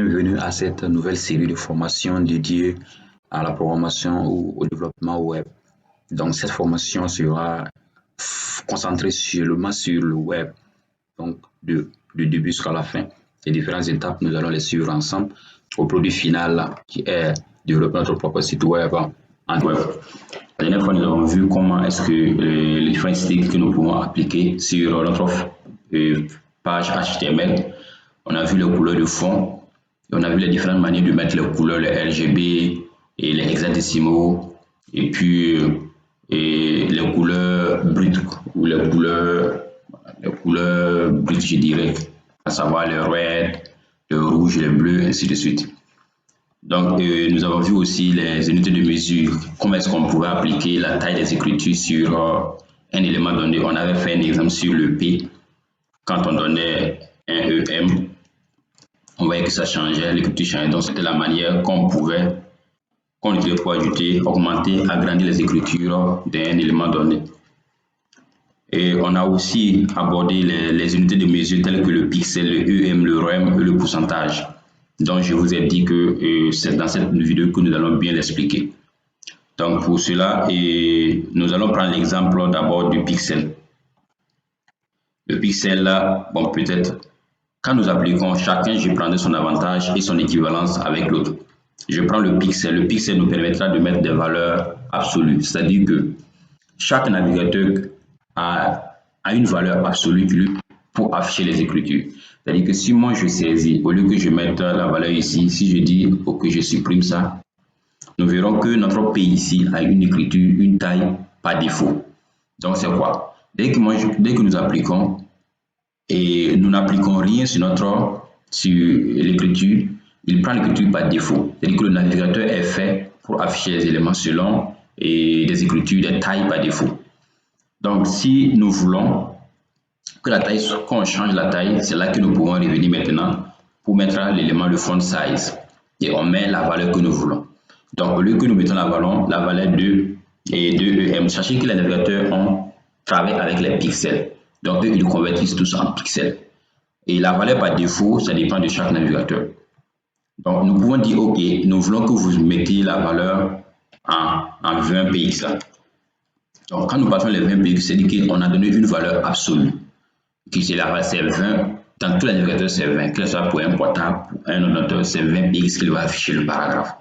bienvenue à cette nouvelle série de formations dédiée à la programmation ou au développement web. Donc cette formation sera concentrée seulement sur le web, donc du début jusqu'à la fin. Les différentes étapes, nous allons les suivre ensemble au produit final qui est développer notre propre site web en web. La dernière fois, nous avons vu comment est-ce que les différents styles que nous pouvons appliquer sur notre page HTML. On a vu les couleurs de fond, et on a vu les différentes manières de mettre les couleurs, les RGB et les hexadécimaux, et puis les couleurs brutes ou les couleurs brutes, je dirais, à savoir le red, le rouge, le bleu, ainsi de suite. Donc, nous avons vu aussi les unités de mesure, comment est-ce qu'on pouvait appliquer la taille des écritures sur un élément donné. On avait fait un exemple sur le P, quand on donnait un EM, on voyait que ça changeait, l'écriture changeait. Donc, c'était la manière qu'on utilisait pour ajouter, augmenter, agrandir les écritures d'un élément donné. Et on a aussi abordé les unités de mesure telles que le pixel, le EM, le rem et le pourcentage. Donc, je vous ai dit que c'est dans cette vidéo que nous allons bien l'expliquer. Donc, pour cela, nous allons prendre l'exemple d'abord du pixel. Le pixel, là, bon, peut-être, quand nous appliquons, chacun, je prendrai son avantage et son équivalence avec l'autre. Je prends le pixel. Le pixel nous permettra de mettre des valeurs absolues. C'est-à-dire que chaque navigateur a une valeur absolue pour afficher les écritures. C'est-à-dire que si moi je saisis, au lieu que je mette la valeur ici, si je dis que je supprime ça, nous verrons que notre P ici a une écriture, une taille par défaut. Donc c'est quoi? Dès que nous appliquons, et nous n'appliquons rien sur l'écriture, il prend l'écriture par défaut. C'est-à-dire que le navigateur est fait pour afficher les éléments selon des écritures, des tailles par défaut. Donc, si nous voulons que qu'on change la taille, c'est là que nous pouvons revenir maintenant pour mettre l'élément le font size et on met la valeur que nous voulons. Donc, au lieu que nous mettons la valeur de EM, sachez que les navigateurs travaillent avec les pixels. Donc, eux, ils convertissent tous en pixels. Et la valeur par défaut, ça dépend de chaque navigateur. Donc, nous pouvons dire, OK, nous voulons que vous mettiez la valeur en 20 px. Donc, quand nous passons les 20 px, c'est-à-dire qu'on a donné une valeur absolue. Qui c'est 20. Dans tous les navigateurs, c'est 20. Que ce soit pour un portable, pour un ordinateur, c'est 20 px qu'il va afficher le paragraphe.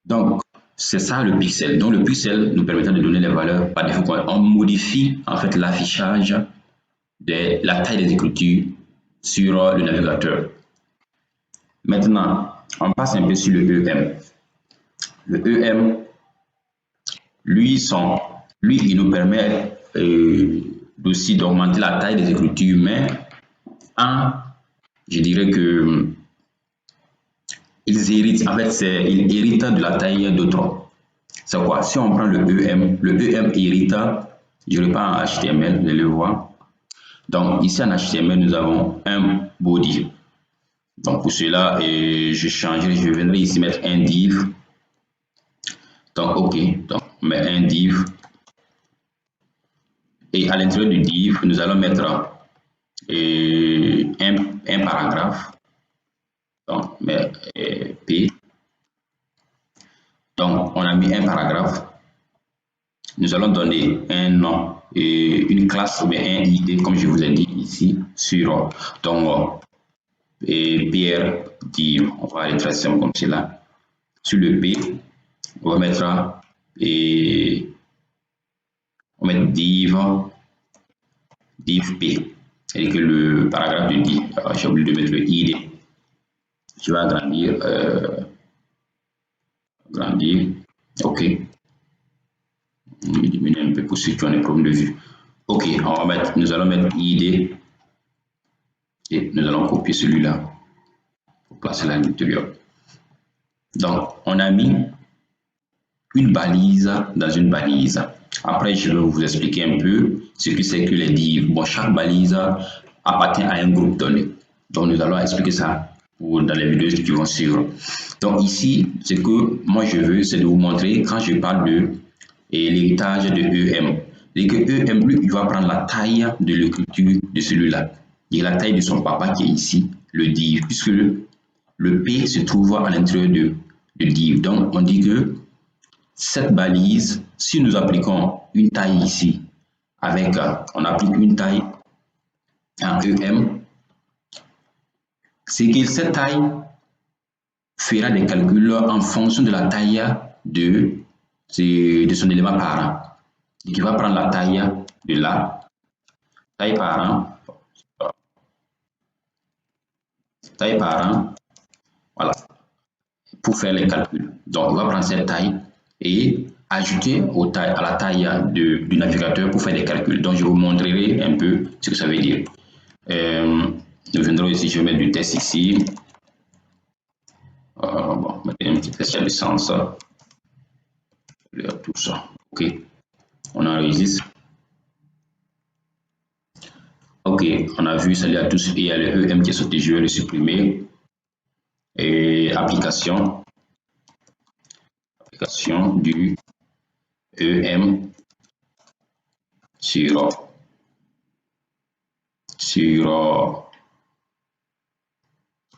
Donc, c'est ça le pixel. Donc, le pixel nous permettra de donner les valeurs par défaut. On modifie en fait l'affichage de la taille des écritures sur le navigateur. Maintenant, on passe un peu sur le EM. Le EM, lui, il nous permet aussi d'augmenter la taille des écritures, mais je dirais que ils héritent, en fait, ils héritent de la taille d'autres. C'est quoi? Si on prend le EM hérite, je reprends en HTML, je le vois. Donc, ici en HTML, nous avons un body. Donc, pour cela, je viendrai ici mettre un div. Donc, OK, donc, on met un div. Et à l'intérieur du div, nous allons mettre un paragraphe. Donc, P. Donc, on a mis un paragraphe. Nous allons donner un nom, une classe ou bien un ID, comme je vous ai dit ici, sur PR div. On va aller tracer comme cela. Sur le P, on va mettre div P. C'est-à-dire que le paragraphe de div, j'ai oublié de mettre le ID. Je vais agrandir, OK. Je vais diminuer un peu pour ceux qui ont des problèmes de vue. OK, nous allons mettre ID et nous allons copier celui-là pour placer là à l'intérieur. Donc, on a mis une balise dans une balise. Après, je vais vous expliquer un peu ce que c'est que les divs. Bon, chaque balise appartient à un groupe donné. Donc, nous allons expliquer ça dans les vidéos qui vont suivre. Donc, ici, ce que moi je veux, c'est de vous montrer quand je parle de l'héritage de EM. Et que EM, lui, il va prendre la taille de l'écriture de celui-là. Et la taille de son papa qui est ici, le div, puisque le P se trouve à l'intérieur de div. Donc, on dit que cette balise, si nous appliquons une taille ici, avec, on applique une taille en EM, c'est que cette taille fera des calculs en fonction de la taille de son élément parent. Donc, il va prendre la taille de la taille parent, voilà, pour faire les calculs. Donc, on va prendre cette taille et ajouter à la taille du navigateur pour faire des calculs. Donc, je vous montrerai un peu ce que ça veut dire. Nous viendrons ici, je vais mettre du test ici. Bon, mettez un petit test à licence. Tout ça. OK. On enregistre. OK, on a vu, salut à tous. Et il y a le EM qui est sauté, je vais le supprimer. Et application du EM sur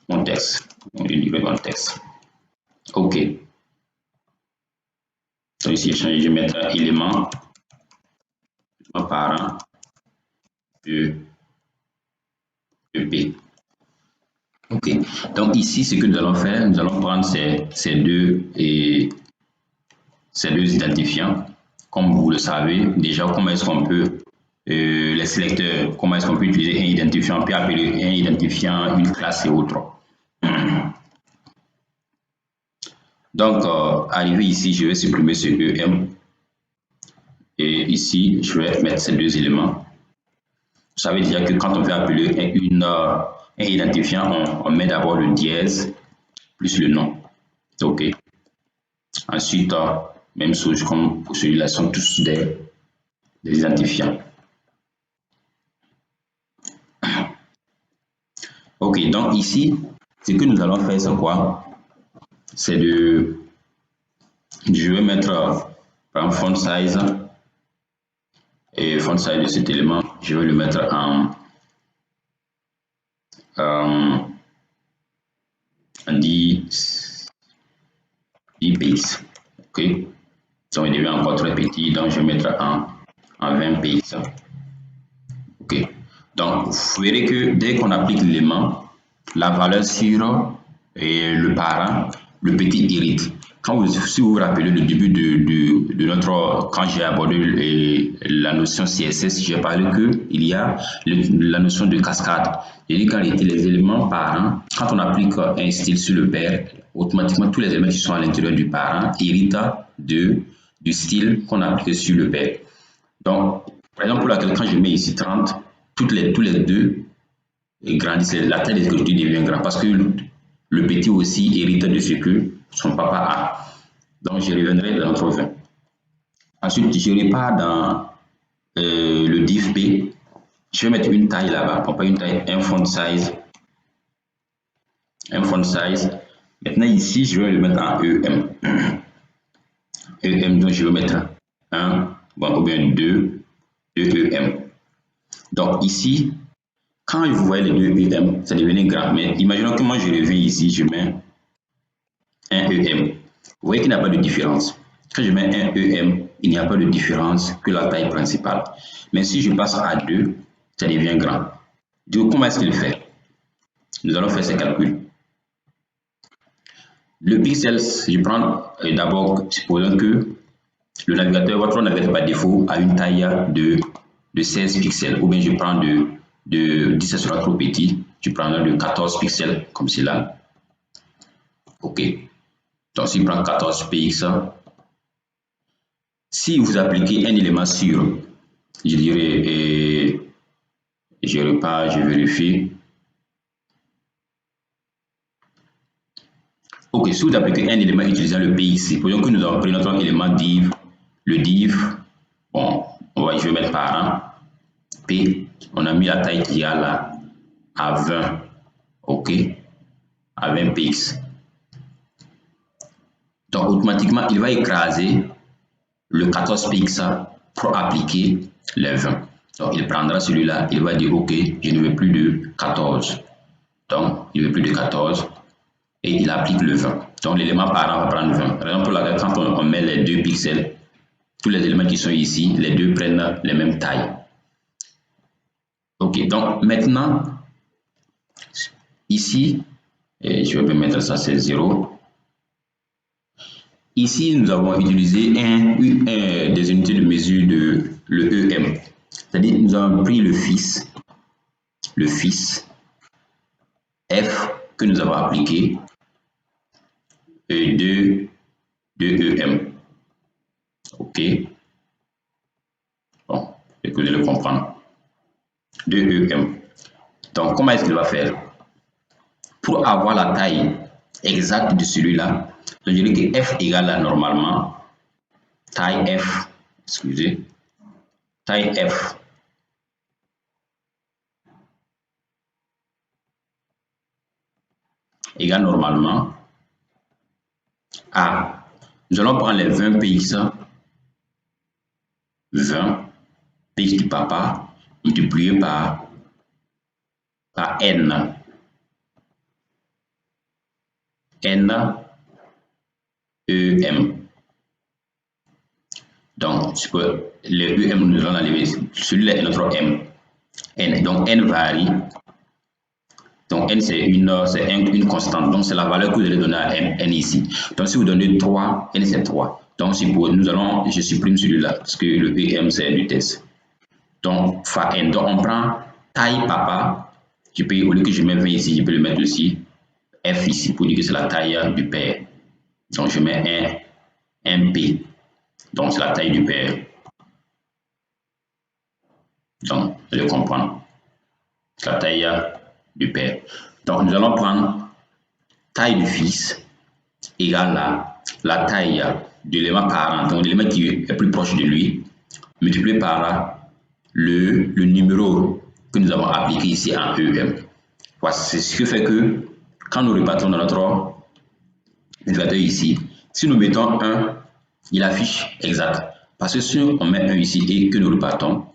mon texte. On va livrer mon texte. OK. Donc ici, je vais mettre un élément parent de P. OK. Donc ici, ce que nous allons faire, nous allons prendre ces deux identifiants. Comme vous le savez, déjà, comment est-ce qu'on peut, les sélecteurs, comment est-ce qu'on peut utiliser un identifiant, puis appeler un identifiant une classe et autre. Donc, arrivé ici, je vais supprimer ce EM. Et ici, je vais mettre ces deux éléments. Vous savez déjà que quand on veut appeler un identifiant, on met d'abord le dièse plus le nom. OK. Ensuite, même chose comme pour celui-là, sont tous des identifiants. OK, donc ici, ce que nous allons faire, c'est quoi? C'est de... Je vais mettre un font size. Et font size de cet élément, je vais le mettre en 10 px. OK. Donc, il devient encore très petit, donc je vais mettre en 20 px. OK. Donc, vous verrez que dès qu'on applique l'élément, la valeur sur le parent, le petit hérite. Si vous vous rappelez le début de notre, quand j'ai abordé la notion CSS, j'ai parlé qu'il y a la notion de cascade. J'ai dit qu'en réalité, les éléments parents, quand on applique un style sur le père, automatiquement, tous les éléments qui sont à l'intérieur du parent héritent du style qu'on a appliqué sur le père. Donc, par exemple, pour laquelle, quand je mets ici 30, tous les deux grandissent, la taille des écritures devient grande parce que le petit aussi hérite de ce que son papa a. Donc, je reviendrai dans notre 20. Ensuite, je repars dans le div P. Je vais mettre une taille là-bas, pas une taille, un font size. Maintenant, ici, je vais le mettre en EM. EM, donc je vais mettre 1, bon, ou bien 2 EM. Donc, ici, quand vous voyez les deux EM, ça devient grand. Mais imaginons que moi, je reviens ici, je mets un EM. Vous voyez qu'il n'y a pas de différence. Quand je mets un EM, il n'y a pas de différence que la taille principale. Mais si je passe à 2, ça devient grand. Donc, comment est-ce qu'il fait? Nous allons faire ces calculs. Le pixel, je prends d'abord, supposons que le navigateur, votre navigateur par défaut, a une taille de 16 pixels. Ou bien je prends de 10, ça sera trop petit. Je prends de 14 pixels, comme cela. OK. Donc, si je prends 14 px, si vous appliquez un élément sur, je dirais, je repars, je vérifie. OK, si vous appliquez un élément utilisant le px, supposons que nous avons pris notre élément div, le div, bon, je vais mettre parent, p, on a mis la taille qu'il y a là à 20, OK, à 20 px. Donc, automatiquement, il va écraser le 14 px pour appliquer les 20. Donc, il prendra celui-là, il va dire OK, je ne veux plus de 14. Donc, il ne veut plus de 14. et il applique le 20. Donc l'élément parent va prendre 20. Par exemple, là, quand on met les deux pixels, tous les éléments qui sont ici, les deux prennent les mêmes tailles. Ok, donc maintenant, ici, et je vais mettre ça, c'est 0. Ici, nous avons utilisé des unités de mesure de le EM. C'est-à-dire, nous avons pris le fils F que nous avons appliqué de EM. Ok. Bon, et que vous allez le comprendre. De EM. Donc, comment est-ce qu'il va faire? Pour avoir la taille exacte de celui-là, je dirais que F égale à normalement taille F, excusez, taille F égale normalement à, nous allons prendre les 20 px, 20 px du papa multiplié par n, EM. Donc, le EM, nous allons l'enlever. Celui-là est notre M. N. Donc, N varie. Donc, N, c'est une constante. Donc, c'est la valeur que vous allez donner à N ici. Donc, si vous donnez 3, N, c'est 3. Donc, je supprime celui-là, parce que le EM, c'est du test. Donc, fa N. Donc, on prend taille papa. Au lieu que je mets 20 ici, je peux le mettre aussi F ici, pour dire que c'est la taille du père. Donc, je mets un P. Donc, c'est la taille du père. Donc, vous allez comprendre. C'est la taille du père. Donc, nous allons prendre taille du fils égale à la taille de l'élément parent, donc l'élément qui est plus proche de lui, multiplié par le numéro que nous avons appliqué ici en EM. Voilà, c'est ce qui fait que quand nous repartons dans notre indicateur ici, si nous mettons 1, il affiche exact. Parce que si on met 1 ici et que nous repartons,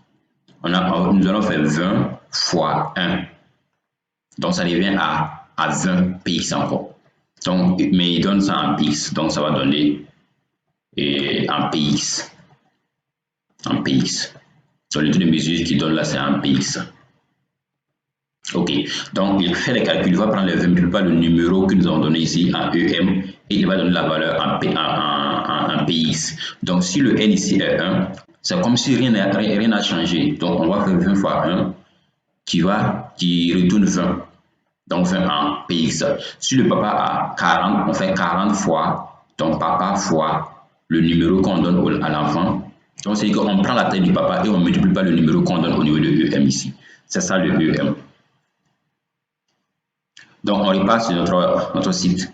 nous allons faire 20 fois 1. Donc, ça revient à 20 px encore. Donc, mais il donne ça en px. Donc, ça va donner en px. En px. Donc, l'unité de mesure qui donne là, c'est en px. Ok. Donc, il fait les calculs. Il va prendre les 20 multipliés par le numéro que nous avons donné ici en EM et il va donner la valeur en px. Donc, si le n ici est 1, c'est comme si rien n'a changé. Donc, on va faire 20 fois 1 qui retourne 20. Donc, on fait en px. Si le papa a 40, on fait 40 fois, donc papa fois le numéro qu'on donne à l'enfant. Donc, c'est qu'on prend la taille du papa et on multiplie par le numéro qu'on donne au niveau de EM ici. C'est ça le EM. Donc, on repasse sur notre site.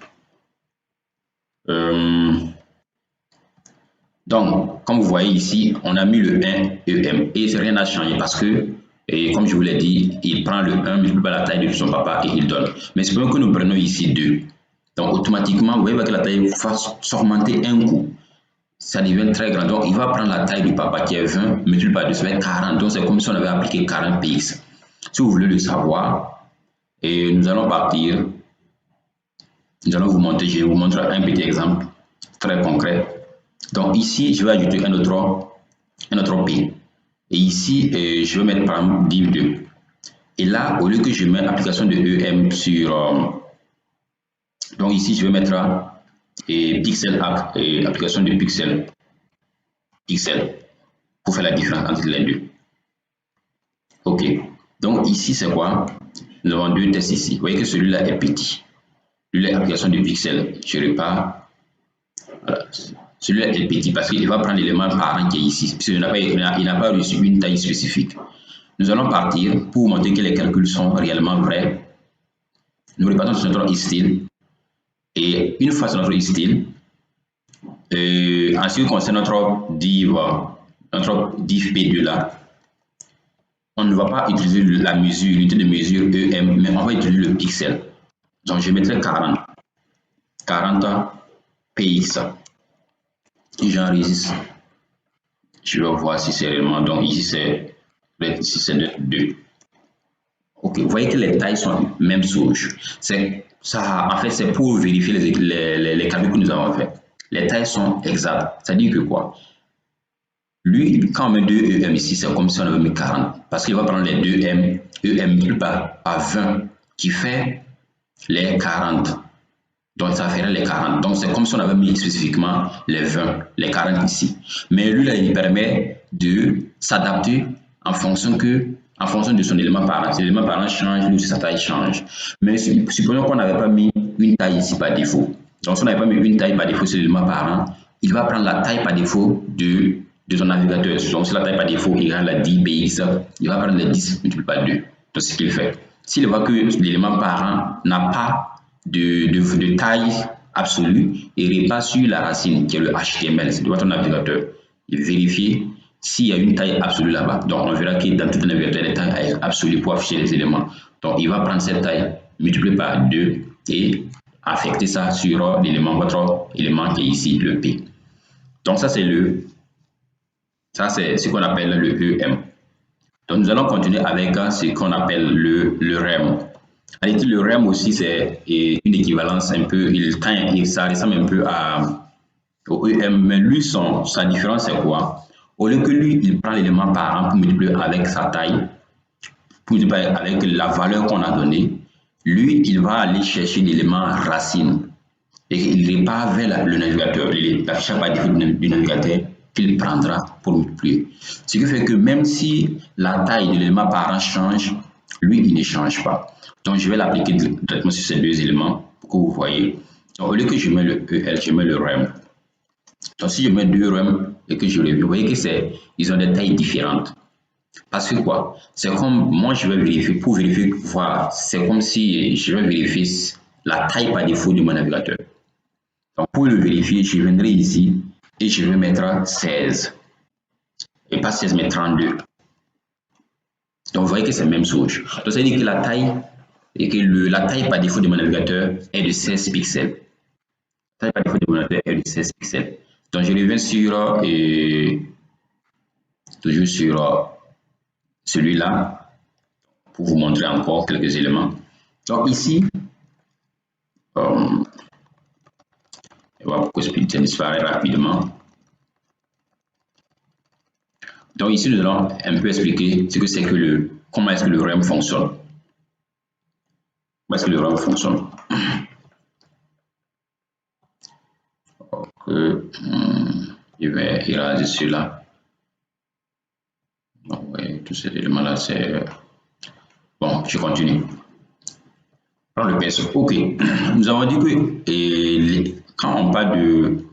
Donc, comme vous voyez ici, on a mis le 1 EM et rien n'a changé parce que, et comme je vous l'ai dit, il prend le 1, multiplie par la taille de son papa et il donne. Mais supposons que nous prenons ici 2. Donc, automatiquement, vous voyez que la taille va s'augmenter un coup. Ça devient très grand. Donc, il va prendre la taille du papa qui est 20, multiplié par 2, ça fait 40. Donc, c'est comme si on avait appliqué 40 px. Si vous voulez le savoir, et nous allons partir. Nous allons vous montrer, je vais vous montrer un petit exemple très concret. Donc, ici, je vais ajouter un autre P. Et ici, je vais mettre par exemple div 2. Et là, au lieu que je mette application de EM sur... donc ici, je vais mettre pixel application de pixel pour faire la différence entre les deux. Ok. Donc ici, c'est quoi? Nous avons deux tests ici. Vous voyez que celui-là est petit. Celui-là est application de pixel. Je repars. Voilà. Celui-là est petit parce qu'il va prendre l'élément parent qui est ici. Puisqu'il n'a pas reçu une taille spécifique. Nous allons partir pour montrer que les calculs sont réellement vrais. Nous repartons sur notre isTyles. Et une fois sur notre isTyles, en ce qui concerne notre div P2 là, on ne va pas utiliser la mesure, l'unité de mesure EM, mais on va utiliser le pixel. Donc je mettrai 40 px. Et j'enregistre. Je vais voir si c'est réellement. Donc ici c'est 2. Ok, vous voyez que les tailles sont même souches. Ça, en fait, c'est pour vérifier les calculs que nous avons fait. Les tailles sont exactes. Ça dit que quoi? Lui, quand on met 2 EM ici, c'est comme si on avait mis 40. Parce qu'il va prendre les 2 M, EM multiplié par 20, qui fait les 40. Donc, ça ferait les 40. Donc, c'est comme si on avait mis spécifiquement les 20, les 40 ici. Mais lui, là, il permet de s'adapter en fonction de son élément parent. Si l'élément parent change, lui aussi, sa taille change. Mais supposons qu'on n'avait pas mis une taille ici par défaut. Donc, si on n'avait pas mis une taille par défaut sur l'élément parent, il va prendre la taille par défaut de ton navigateur. Donc, si la taille par défaut égale à 10 bx, il va prendre les 10 multiplié par 2. Donc, c'est ce qu'il fait. S'il voit que l'élément parent n'a pas de taille absolue, il repasse sur la racine qui est le HTML, c'est de votre navigateur. Il vérifie s'il y a une taille absolue là-bas. Donc, on verra que dans tout le navigateur, il y a une taille absolue pour afficher les éléments. Donc, il va prendre cette taille multipliée par 2 et affecter ça sur l'élément, votre élément qui est ici, le P. Donc, ça, c'est ce qu'on appelle le EM. Donc, nous allons continuer avec ce qu'on appelle le REM. Le REM aussi, c'est une équivalence un peu, ça ressemble un peu au EM, mais lui, sa différence, c'est quoi? Au lieu que lui, il prend l'élément parent pour multiplier avec sa taille, pour multiplier avec la valeur qu'on a donnée, lui, il va aller chercher l'élément racine et il repart vers le navigateur, l'affichage par défaut du navigateur qu'il prendra pour multiplier. Ce qui fait que même si la taille de l'élément parent change, lui, il ne change pas. Donc, je vais l'appliquer directement sur ces deux éléments pour que vous voyez. Donc, au lieu que je mets le EL, je mets le REM. Donc, si je mets deux REM et que je review, vous voyez que ils ont des tailles différentes. Parce que quoi? C'est comme, moi, je vais vérifier, pour vérifier, voir, c'est comme si je vais vérifier la taille par défaut de mon navigateur. Donc, pour le vérifier, je viendrai ici et je vais mettre 16. Et pas 16, mais 32. Donc, vous voyez que c'est la même chose. Donc, ça veut dire que la taille par défaut de mon navigateur est de 16 pixels. La taille par défaut de mon navigateur est de 16 pixels. Donc, je reviens toujours sur celui-là pour vous montrer encore quelques éléments. Donc, ici, on va voir pourquoi ce disparaît rapidement. Donc ici, nous allons un peu expliquer ce que c'est que comment est-ce que le REM fonctionne. Comment est-ce que le REM fonctionne? Je vais éraser celui-là. Oui, tous ces éléments-là, c'est... Bon, je continue. Prends le pinceau. Ok. Nous avons dit que quand on parle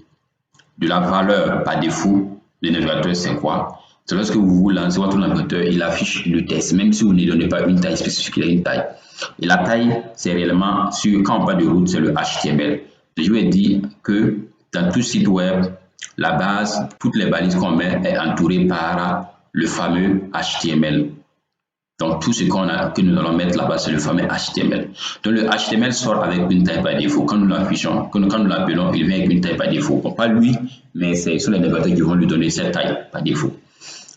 de la valeur par défaut du navigateur, c'est quoi? C'est lorsque vous lancez votre navigateur, il affiche le texte, même si vous ne donnez pas une taille spécifique, il y a une taille. Et la taille, c'est réellement, quand on parle de route, c'est le HTML. Je vais dire que dans tout site web, la base, toutes les balises qu'on met est entourée par le fameux HTML. Donc, tout ce que nous allons mettre là-bas, c'est le fameux HTML. Donc, le HTML sort avec une taille par défaut. Quand nous l'affichons, quand nous l'appelons, il vient avec une taille par défaut. Bon, pas lui, mais ce sont les navigateurs qui vont lui donner cette taille par défaut.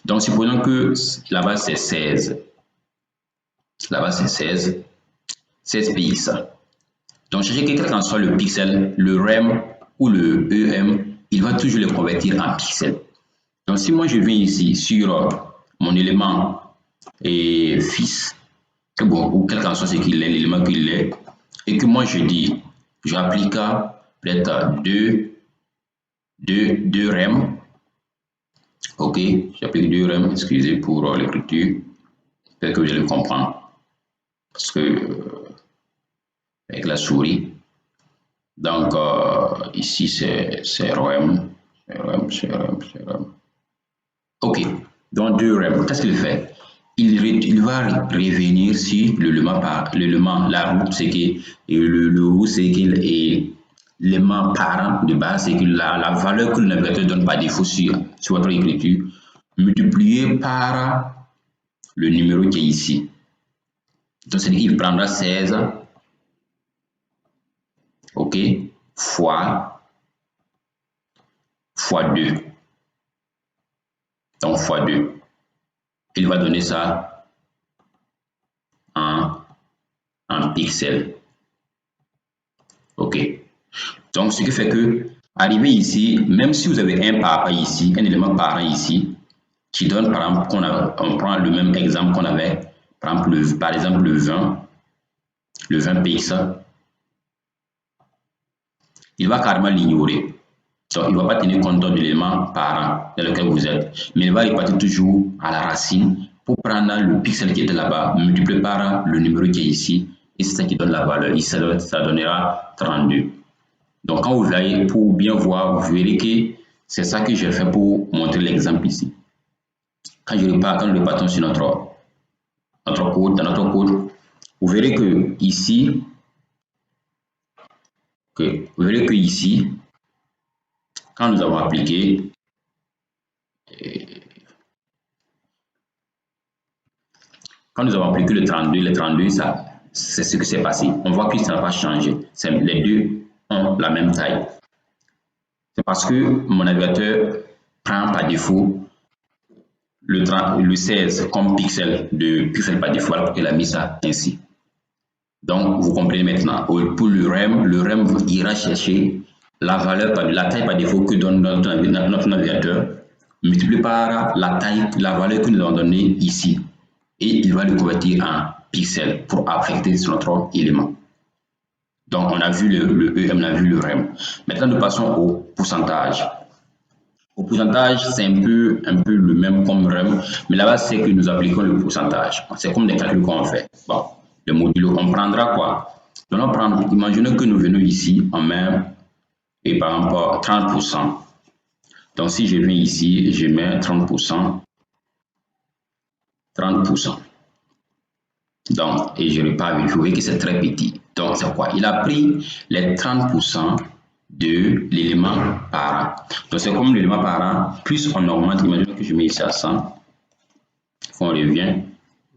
Donc, supposons que la base c'est 16. La base c'est 16 px. Donc, cherchez quel qu'en soit le pixel, le REM ou le EM, il va toujours le convertir en pixels. Donc, si moi je viens ici sur mon élément et fils, bon, ou quel qu'en soit ce qu'il est, l'élément qu'il est, et que moi je dis, j'applique peut-être 2 REM. Ok, j'applique 2 REM, excusez pour l'écriture, peut-être que vous allez comprendre, parce que avec la souris. Donc ici c'est REM, ok, donc 2 REM, qu'est-ce qu'il fait? Il va revenir sur l'élément, la route, c'est que le route, c'est qu'il est l'élément parent de base, c'est que la valeur que le navigateur donne par défaut sur votre écriture, multiplié par le numéro qui est ici. Donc, c'est-à-dire qu'il prendra 16, ok, fois 2. Donc, fois 2. Il va donner ça en en pixels. OK. Donc, ce qui fait que, arrivé ici, même si vous avez un parent ici, un élément parent ici, qui donne, par exemple, on prend le même exemple qu'on avait, par exemple, le 20 px, il va carrément l'ignorer. Donc, il ne va pas tenir compte de l'élément parent dans lequel vous êtes, mais il va repartir toujours à la racine pour prendre le pixel qui était là-bas, multiplié par le numéro qui est ici, et c'est ça qui donne la valeur. Ici, ça donnera 32. Donc, quand vous voyez, pour bien voir, vous verrez que c'est ça que j'ai fait pour montrer l'exemple ici. Quand je repars sur notre code, dans notre code, vous verrez que ici, quand nous avons appliqué, le 32, ça, c'est ce qui s'est passé. On voit que ça n'a pas changé. Les deux ont la même taille. C'est parce que mon navigateur prend par défaut le 16 comme pixel par défaut, alors qu'il a mis ça ainsi. Donc, vous comprenez maintenant. Pour le REM ira chercher la taille par défaut que donne notre navigateur, multiplié par la valeur que nous avons donnée ici. Et il va le convertir en pixels pour affecter sur notre élément. Donc, on a vu le EM, on a vu le REM. Maintenant, nous passons au pourcentage. Au pourcentage, c'est un peu le même comme REM, mais là-bas, c'est que nous appliquons le pourcentage. C'est comme des calculs qu'on fait. Bon, le module, on prendra quoi? Donc, imaginez que nous venons ici, on met, et par exemple, 30%. Donc, si je viens ici, je mets 30%. 30%. Donc, et je repars, vous voyez que c'est très petit. Donc, c'est quoi? Il a pris les 30% de l'élément parent. Donc, c'est comme l'élément parent, plus on augmente, imaginez que je mets ici à 100, on revient,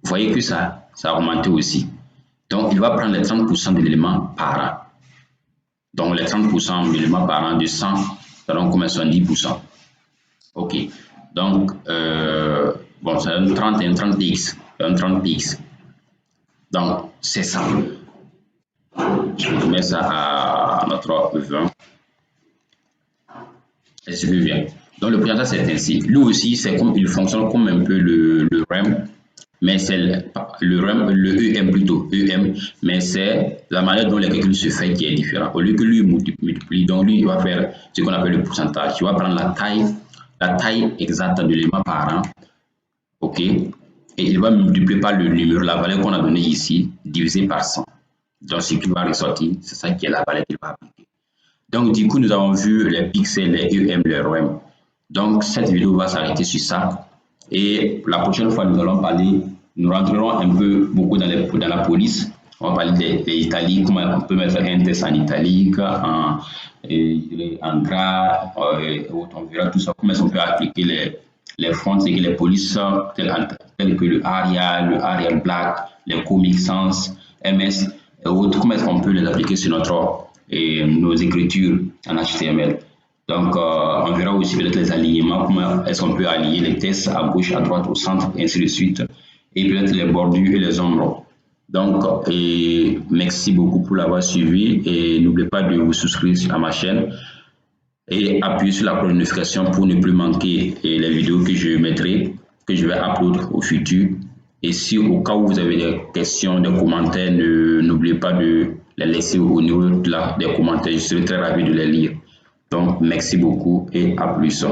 vous voyez que ça a augmenté aussi. Donc, il va prendre les 30% de l'élément parent. Donc, les 30% de l'élément parent de 100, ça donne comme 70%. OK. Donc, bon, ça donne 30 et un 30x. Un 30x. Donc, c'est ça. Je mets ça à notre 20. Et je viens. Donc, le pourcentage, c'est ainsi. Lui aussi, il fonctionne comme un peu le REM, mais c'est le EM plutôt, EM, mais c'est la manière dont les calculs se fait qui est différente. Au lieu que lui multiplie, donc lui, il va faire ce qu'on appelle le pourcentage. Il va prendre la taille exacte de l'élément parent, OK, et il va multiplier par le numéro, la valeur qu'on a donnée ici, divisé par 100. Donc, ce qui va ressortir, c'est ça qui est la valeur qu'il va appliquer. Donc, du coup, nous avons vu les pixels, les EM, les REM. Donc, cette vidéo va s'arrêter sur ça. Et la prochaine fois, nous rentrerons un peu beaucoup dans la police. On va parler des italiques, comment on peut mettre un test en italique, en gras, on verra tout ça, comment on peut appliquer les fonts et les polices telles que le Arial Black, les Comic Sans, MS et autres, comment est-ce qu'on peut les appliquer sur nos écritures en HTML. Donc, on verra aussi peut-être les alignements, comment est-ce qu'on peut aligner les tests à gauche, à droite, au centre, et ainsi de suite, et peut-être les bordures et les ombres. Donc, merci beaucoup pour l'avoir suivi et n'oubliez pas de vous souscrire à ma chaîne et appuyer sur la cloche de notification pour ne plus manquer les vidéos que je mettrai, que je vais upload au futur. Et si au cas où vous avez des questions, des commentaires, n'oubliez pas de les laisser au niveau des commentaires. Je serai très ravi de les lire. Donc, merci beaucoup et à plus.